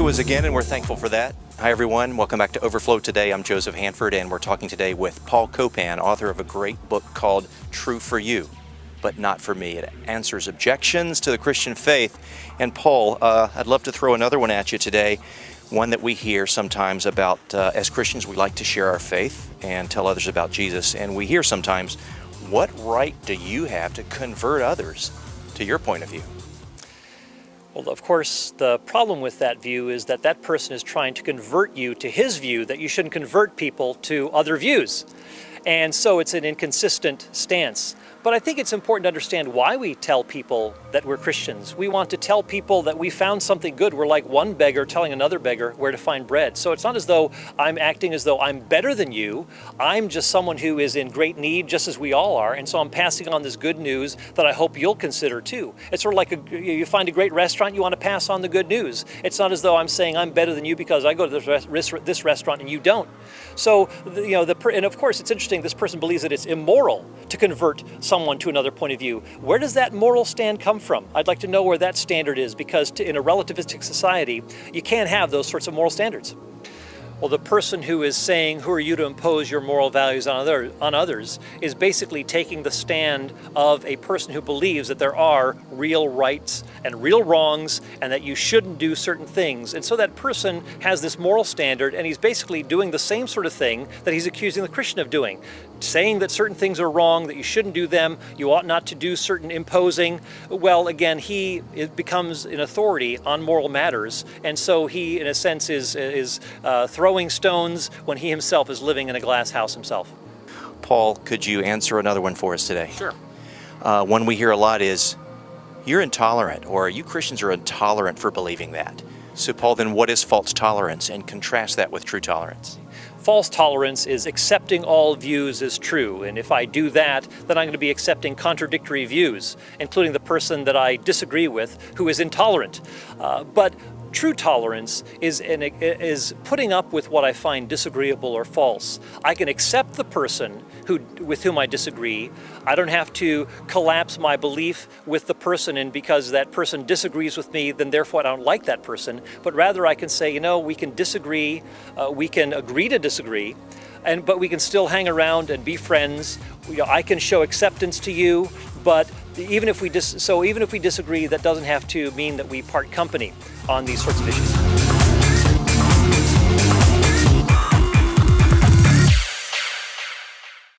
overflows again, and we're thankful for that. Hi everyone, welcome back to Overflow Today. I'm Joseph Hanford, and we're talking today with Paul Copan, author of a great book called True for You, but Not for Me. It answers objections to the Christian faith. And Paul, I'd love to throw another one at you today, one that we hear sometimes about, as Christians, we like to share our faith and tell others about Jesus, and we hear sometimes, what right do you have to convert others to your point of view? Well, of course, the problem with that view is that that person is trying to convert you to his view that you shouldn't convert people to other views. And so it's an inconsistent stance. But I think it's important to understand why we tell people that we're Christians. We want to tell people that we found something good. We're like one beggar telling another beggar where to find bread. So it's not as though I'm acting as though I'm better than you. I'm just someone who is in great need, just as we all are. And so I'm passing on this good news that I hope you'll consider too. It's sort of like you find a great restaurant, you want to pass on the good news. It's not as though I'm saying I'm better than you because I go to this restaurant and you don't. So, and of course it's interesting, this person believes that it's immoral to convert someone to another point of view. Where does that moral stand come from? I'd like to know where that standard is, because in a relativistic society, you can't have those sorts of moral standards. Well, the person who is saying, who are you to impose your moral values on others, is basically taking the stand of a person who believes that there are real rights and real wrongs and that you shouldn't do certain things. And so that person has this moral standard, and he's basically doing the same sort of thing that he's accusing the Christian of doing. Saying that certain things are wrong, that you shouldn't do them, you ought not to do certain imposing. Well, again, it becomes an authority on moral matters, and so he, in a sense, is throwing stones when he himself is living in a glass house himself. Paul, could you answer another one for us today? Sure. One we hear a lot is, you're intolerant, or you Christians are intolerant for believing that. So Paul, then what is false tolerance, and contrast that with true tolerance? False tolerance is accepting all views as true, and if I do that, then I'm going to be accepting contradictory views, including the person that I disagree with who is intolerant. But true tolerance is putting up with what I find disagreeable or false. I can accept the person with whom I disagree. I don't have to collapse my belief with the person, and because that person disagrees with me, then therefore I don't like that person. But rather I can say, we can disagree, we can agree to disagree, but we can still hang around and be friends. I can show acceptance to you, but even if we disagree, that doesn't have to mean that we part company on these sorts of issues.